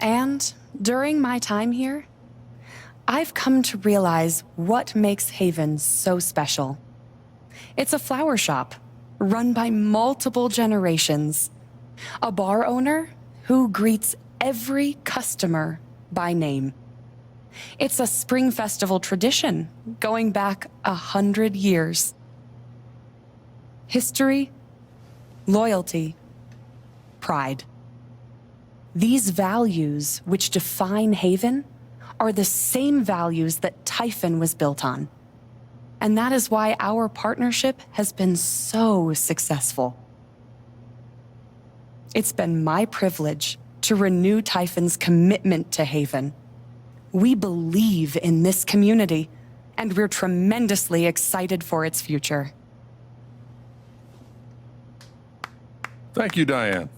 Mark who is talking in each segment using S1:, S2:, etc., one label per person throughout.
S1: And during my time here, I've come to realize what makes Haven so special. It's a flower shop, run by multiple generations. A bar owner who greets every customer by name. It's a spring festival tradition going back 100 years. History, loyalty, pride. These values which define Haven are the same values that Typhon was built on. And that is why our partnership has been so successful. It's been my privilege to renew Typhon's commitment to Haven. We believe in this community, and we're tremendously excited for its future.
S2: Thank you, Diane.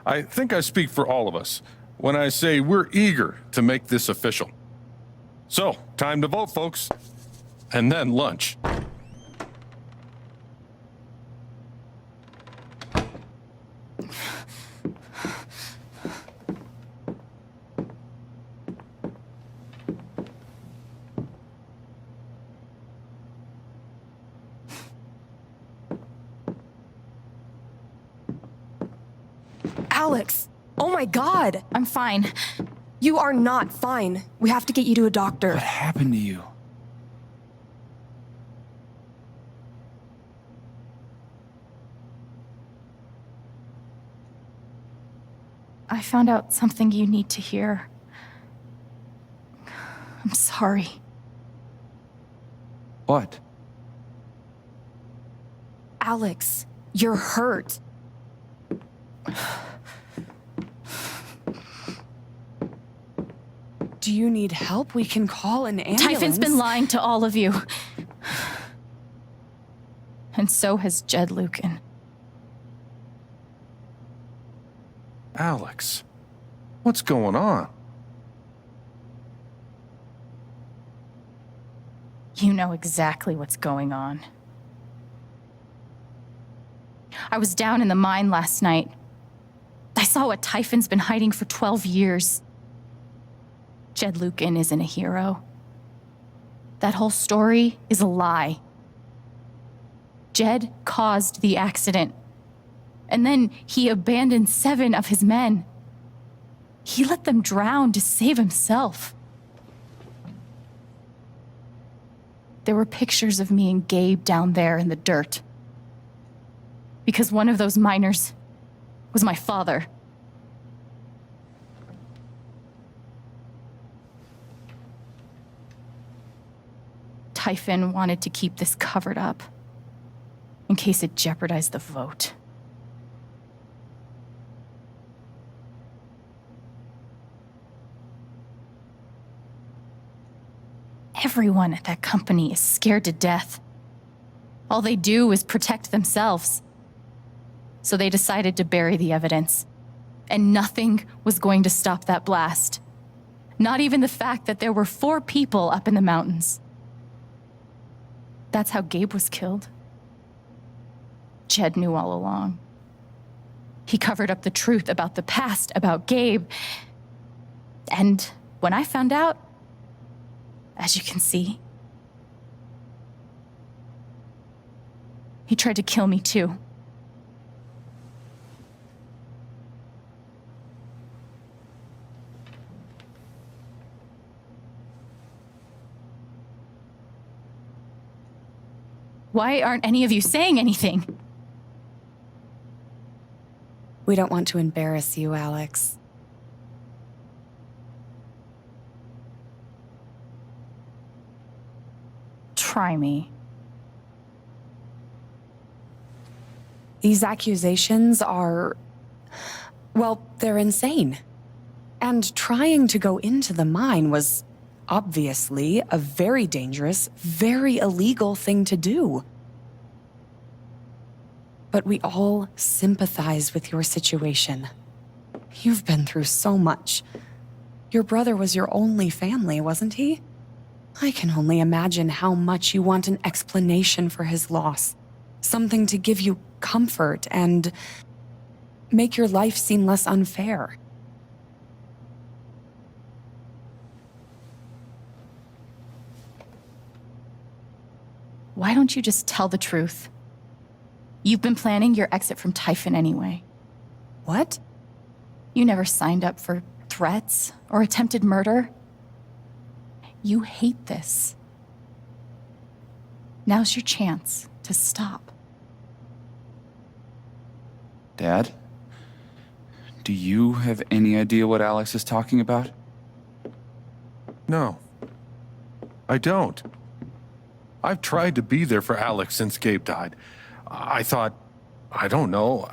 S2: I think I speak for all of us when I say we're eager to make this official. So, time to vote, folks. And then lunch.
S3: Alex! Oh my God!
S4: I'm fine.
S3: You are not fine. We have to get you to a doctor.
S5: What happened to you?
S4: I found out something you need to hear. I'm sorry.
S5: What?
S3: Alex, you're hurt.
S1: Do you need help? We can call an ambulance.
S4: Typhon's been lying to all of you. And so has Jed Lucan.
S2: Alex, what's going on?
S4: You know exactly what's going on. I was down in the mine last night. I saw what Typhon's been hiding for 12 years. Jed Lucan isn't a hero. That whole story is a lie. Jed caused the accident. And then he abandoned 7 of his men. He let them drown to save himself. There were pictures of me and Gabe down there in the dirt. Because one of those miners was my father. Typhon wanted to keep this covered up in case it jeopardized the vote. Everyone at that company is scared to death. All they do is protect themselves. So they decided to bury the evidence. And nothing was going to stop that blast. Not even the fact that there were 4 people up in the mountains. That's how Gabe was killed. Jed knew all along. He covered up the truth about the past, about Gabe. And when I found out, as you can see, he tried to kill me too. Why aren't any of you saying anything?
S1: We don't want to embarrass you, Alex.
S4: Try me.
S1: These accusations are... well, they're insane. And trying to go into the mine was obviously a very dangerous, very illegal thing to do. But we all sympathize with your situation. You've been through so much. Your brother was your only family, wasn't he? I can only imagine how much you want an explanation for his loss. Something to give you comfort and make your life seem less unfair.
S4: why don't you just tell the truth? You've been planning your exit from Typhon anyway.
S1: What?
S4: You never signed up for threats or attempted murder. You hate this. Now's your chance to stop.
S5: Dad? Do you have any idea what Alex is talking about?
S2: No, I don't. I've tried to be there for Alex since Gabe died. I thought, I don't know,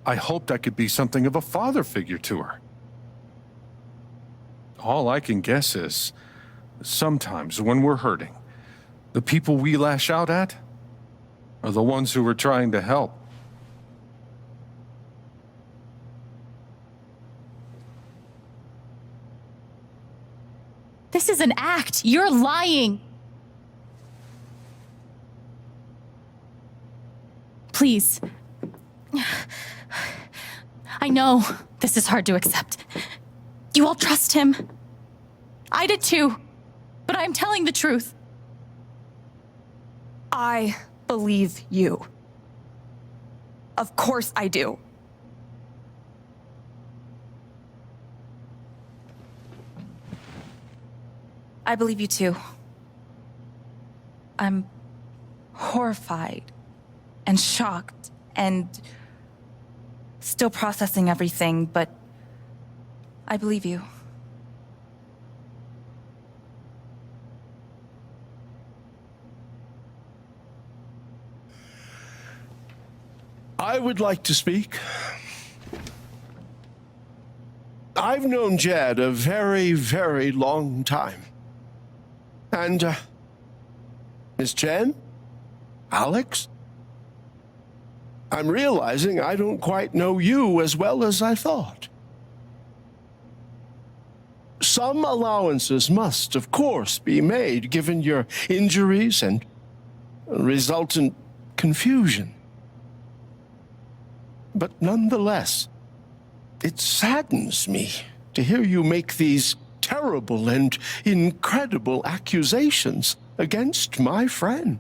S2: I hoped I could be something of a father figure to her. All I can guess is, sometimes when we're hurting, the people we lash out at are the ones who we're trying to help.
S4: This is an act. You're lying. Please. I know this is hard to accept. You all trust him. I did too. But I'm telling the truth.
S3: I believe you. Of course I do.
S6: I believe you too. I'm horrified and shocked and still processing everything, but I believe you.
S7: I would like to speak. I've known Jed a very, very long time. And, Miss Chen? Alex? I'm realizing I don't quite know you as well as I thought. Some allowances must, of course, be made given your injuries and resultant confusion. But nonetheless, it saddens me to hear you make these terrible and incredible accusations against my friend.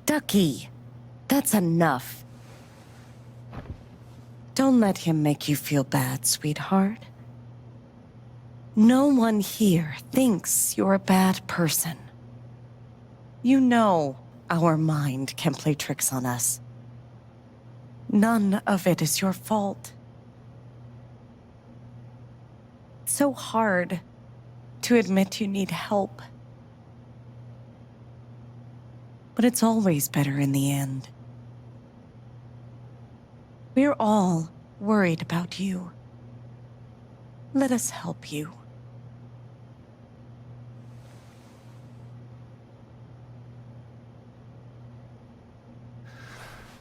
S8: Ducky, that's enough. Don't let him make you feel bad, sweetheart. No one here thinks you're a bad person. You know our mind can play tricks on us. None of it is your fault. It's so hard to admit you need help. But it's always better in the end. We're all worried about you. Let us help you.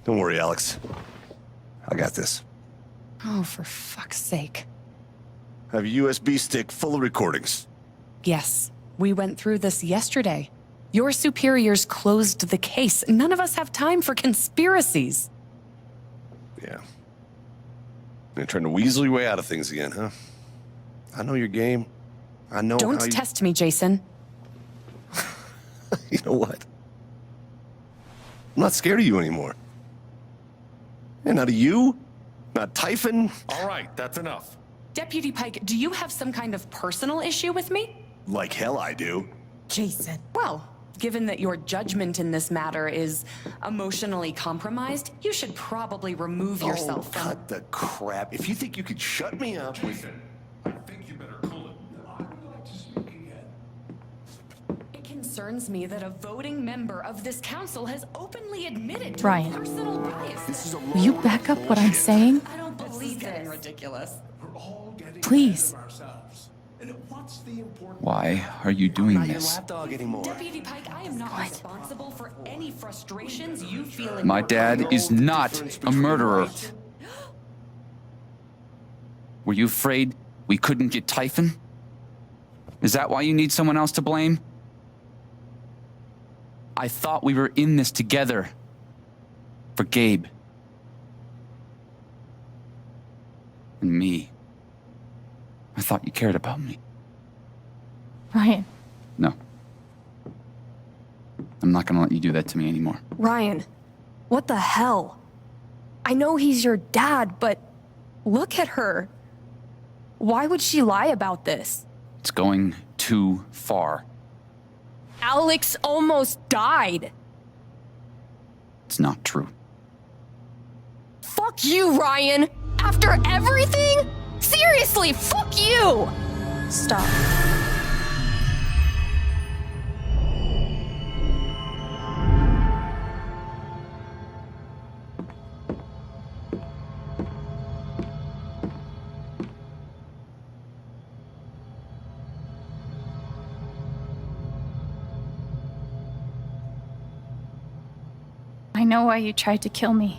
S9: Don't worry, Alex. I got this.
S1: Oh, for fuck's sake.
S9: I have a USB stick full of recordings.
S1: Yes, we went through this yesterday. Your superiors closed the case. None of us have time for conspiracies.
S9: Yeah. You're trying to weasel your way out of things again, huh? I know your game. I know
S1: Don't
S9: how you...
S1: test me, Jason.
S9: You know what? I'm not scared of you anymore. And not of you, not Typhon.
S2: All right, that's enough.
S1: Deputy Pike, do you have some kind of personal issue with me?
S9: Like hell I do.
S8: Jason.
S1: Well, given that your judgment in this matter is emotionally compromised, you should probably remove yourself from...
S9: Cut the crap. If you think you could shut me up...
S2: Jason, I think you better cool it. I would like to speak again.
S1: It concerns me that a voting member of this council has openly admitted to
S4: Ryan.
S1: personal bias.
S4: Will you back up what I'm saying?
S1: I don't believe this. Ridiculous.
S4: Please.
S5: Why are you doing
S9: Not your
S5: this?
S9: lapdog anymore.
S1: Deputy Pike, I am not responsible for any frustrations you feel in
S5: My
S1: your
S5: dad is not a murderer. Were you afraid we couldn't get Typhon? Is that why you need someone else to blame? I thought we were in this together. For Gabe. And me. I thought you cared about me.
S4: Ryan,
S5: No. I'm not gonna let you do that to me anymore.
S3: Ryan, what the hell? I know he's your dad, but look at her. Why would she lie about this?
S5: It's going too far.
S3: Alex almost died.
S5: It's not true.
S3: Fuck you, Ryan! After everything? Seriously, fuck you!
S6: Stop.
S4: I know why you tried to kill me.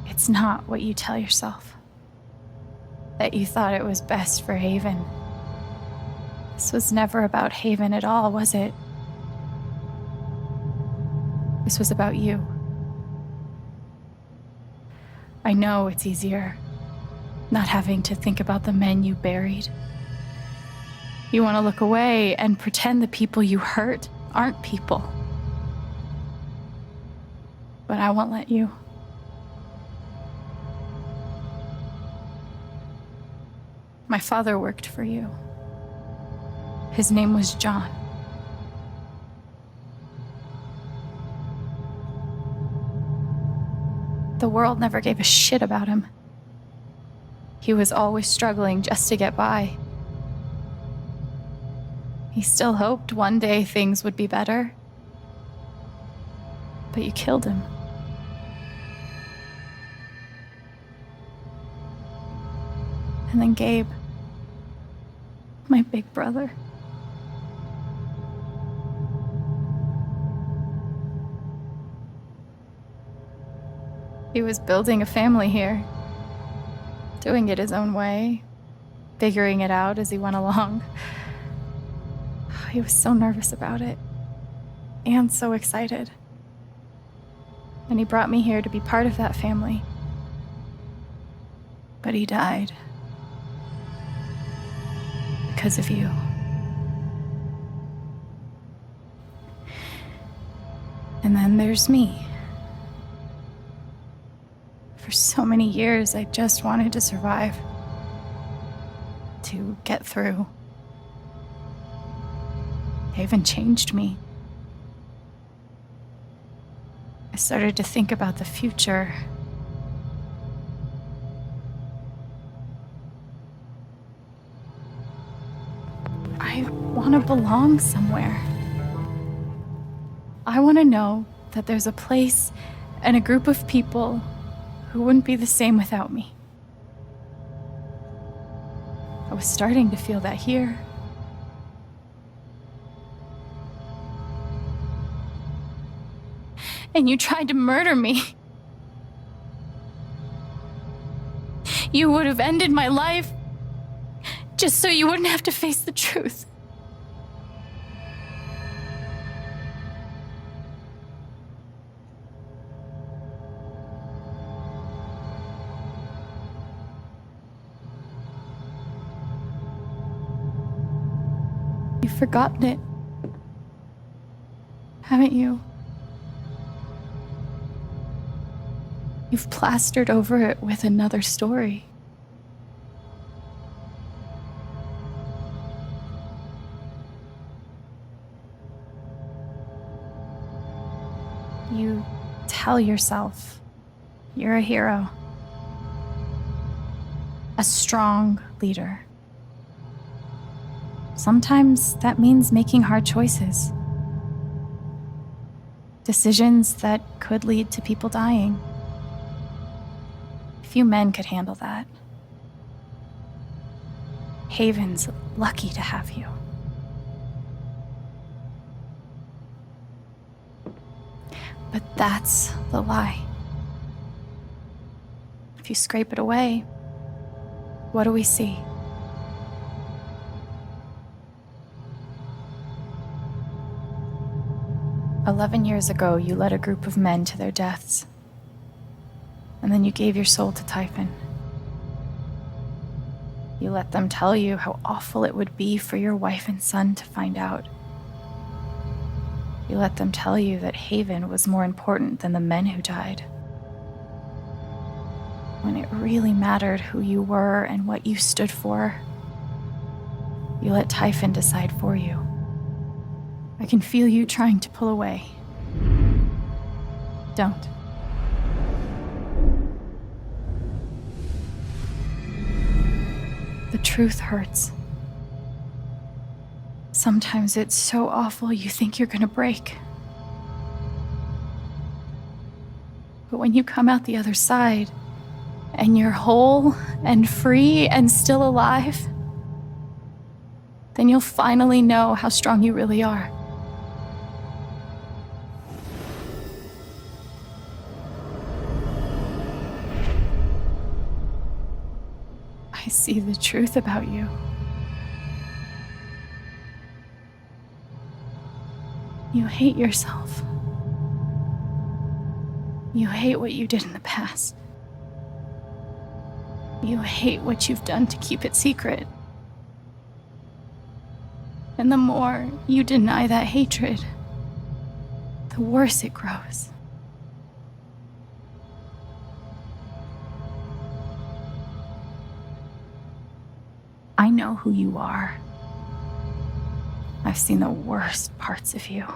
S4: It's not what you tell yourself. That you thought it was best for Haven. This was never about Haven at all, was it? This was about you. I know it's easier not having to think about the men you buried. You want to look away and pretend the people you hurt aren't people. But I won't let you. My father worked for you. His name was John. The world never gave a shit about him. He was always struggling just to get by. He still hoped one day things would be better. But you killed him. And then Gabe, my big brother. He was building a family here, doing it his own way, figuring it out as he went along. He was so nervous about it, and so excited. And he brought me here to be part of that family. But he died. Because of you. And then there's me. For so many years, I just wanted to survive. To get through. Haven changed me. I started to think about the future. I want to belong somewhere. I want to know that there's a place and a group of people who wouldn't be the same without me. I was starting to feel that here. And you tried to murder me. You would have ended my life just so you wouldn't have to face the truth. You've forgotten it, haven't you? You've plastered over it with another story. You tell yourself you're a hero, a strong leader. Sometimes that means making hard choices, decisions that could lead to people dying. Few men could handle that. Haven's lucky to have you. But that's the lie. If you scrape it away, what do we see? "11 years ago, you led a group of men to their deaths. And then you gave your soul to Typhon. You let them tell you how awful it would be for your wife and son to find out. You let them tell you that Haven was more important than the men who died. When it really mattered who you were and what you stood for, you let Typhon decide for you. I can feel you trying to pull away. Don't. The truth hurts. Sometimes it's so awful you think you're gonna break. But when you come out the other side, and you're whole and free and still alive, then you'll finally know how strong you really are. I see the truth about you. You hate yourself. You hate what you did in the past. You hate what you've done to keep it secret. And the more you deny that hatred, the worse it grows. I know who you are. I've seen the worst parts of you.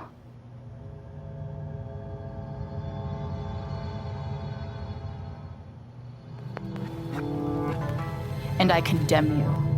S4: And I condemn you.